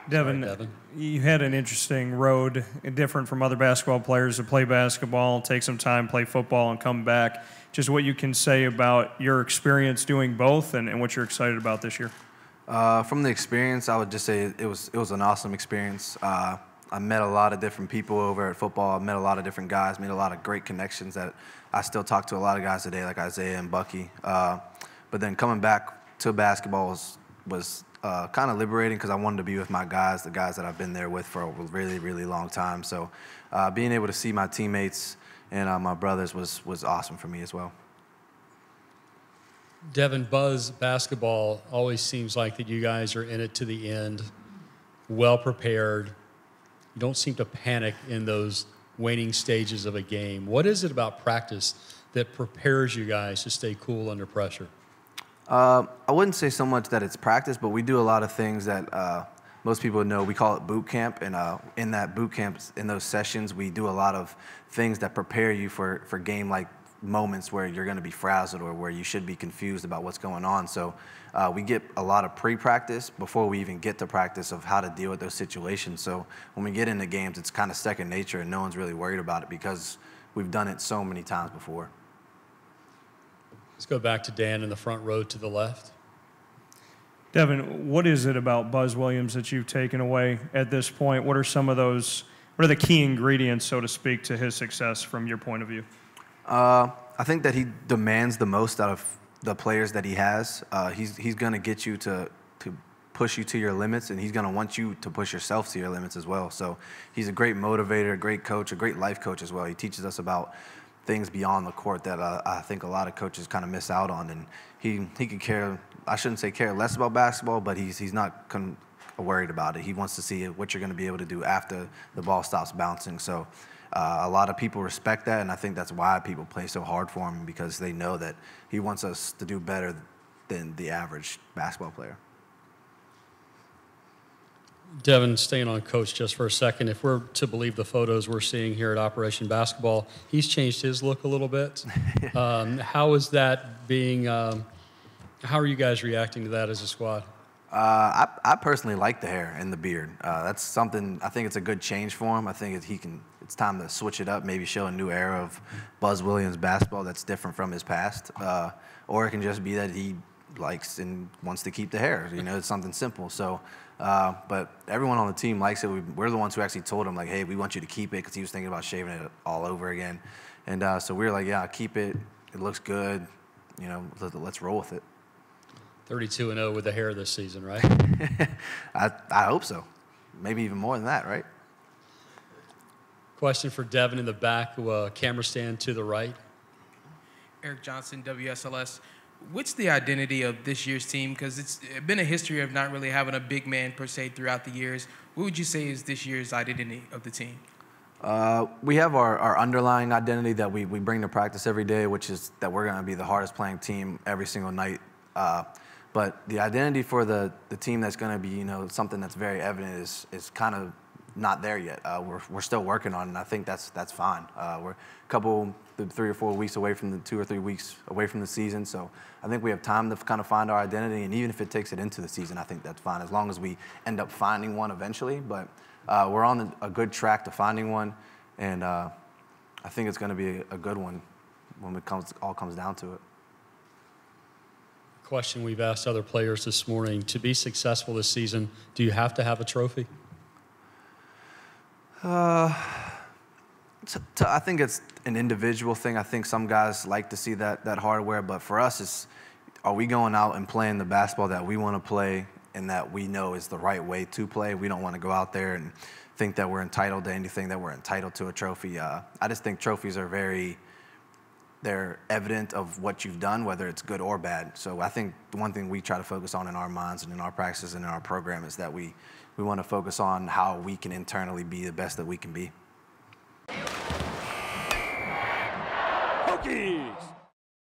Devin, you had an interesting road, different from other basketball players, to play basketball, take some time, play football, and come back. Just what you can say about your experience doing both and what you're excited about this year. From the experience, I would just say it was an awesome experience. I met a lot of different people over at football. I met a lot of different guys, made a lot of great connections that I still talk to a lot of guys today, like Isaiah and Bucky. But then coming back to basketball was kind of liberating because I wanted to be with my guys, the guys that I've been there with for a really, really long time. So being able to see my teammates and my brothers was awesome for me as well. Devin, Buzz basketball always seems like that you guys are in it to the end, well prepared. You don't seem to panic in those waning stages of a game. What is it about practice that prepares you guys to stay cool under pressure? I wouldn't say so much that it's practice, but we do a lot of things that most people know. We call it boot camp, and in that boot camp, in those sessions, we do a lot of things that prepare you for game-like moments where you're going to be frazzled or where you should be confused about what's going on. So we get a lot of pre-practice before we even get to practice of how to deal with those situations. So when we get into games, it's kind of second nature, and no one's really worried about it because we've done it so many times before. Let's go back to Dan in the front row to the left. Devin, what is it about Buzz Williams that you've taken away at this point? What are some of those, what are the key ingredients, so to speak, to his success from your point of view? I think that he demands the most out of the players that he has. He's going to get you to push you to your limits, and he's going to want you to push yourself to your limits as well. So he's a great motivator, a great coach, a great life coach as well. He teaches us about things beyond the court that I think a lot of coaches kind of miss out on. And he could care, I shouldn't say care less about basketball, but he's not worried about it. He wants to see what you're going to be able to do after the ball stops bouncing. So a lot of people respect that, and I think that's why people play so hard for him, because they know that he wants us to do better than the average basketball player. Devin, staying on Coach just for a second, if we're to believe the photos we're seeing here at Operation Basketball, he's changed his look a little bit. How is that being, how are you guys reacting to that as a squad? I personally like the hair and the beard. That's something, I think it's a good change for him. I think it's time to switch it up, maybe show a new era of Buzz Williams basketball that's different from his past. Or it can just be that he likes and wants to keep the hair. You know, it's something simple. So, but everyone on the team likes it. We're the ones who actually told him, like, hey, we want you to keep it, because he was thinking about shaving it all over again. And so we were like, yeah, keep it. It looks good. You know, let's roll with it. 32-0 with the hair this season, right? I hope so. Maybe even more than that, right? Question for Devin in the back, camera stand to the right. Eric Johnson, WSLS. What's the identity of this year's team? Because it's been a history of not really having a big man per se throughout the years. What would you say is this year's identity of the team? We have our underlying identity that we bring to practice every day, which is that we're going to be the hardest playing team every single night. But the identity for the team that's going to be, you know, something that's very evident is kind of not there yet. We're still working on it, and I think that's fine. We're a couple, 3 or 4 weeks away from 2 or 3 weeks away from the season, so I think we have time to kind of find our identity, and even if it takes it into the season, I think that's fine, as long as we end up finding one eventually. But we're on a good track to finding one, and I think it's going to be a good one when it all comes down to it. Question we've asked other players this morning: to be successful this season, do you have to have a trophy? I think it's an individual thing. I think some guys like to see that hardware, but for us, it's, are we going out and playing the basketball that we want to play and that we know is the right way to play? We don't want to go out there and think that we're entitled to anything, that we're entitled to a trophy. I just think trophies are they're evident of what you've done, whether it's good or bad. So I think the one thing we try to focus on in our minds and in our practices and in our program is that we want to focus on how we can internally be the best that we can be. Hokies!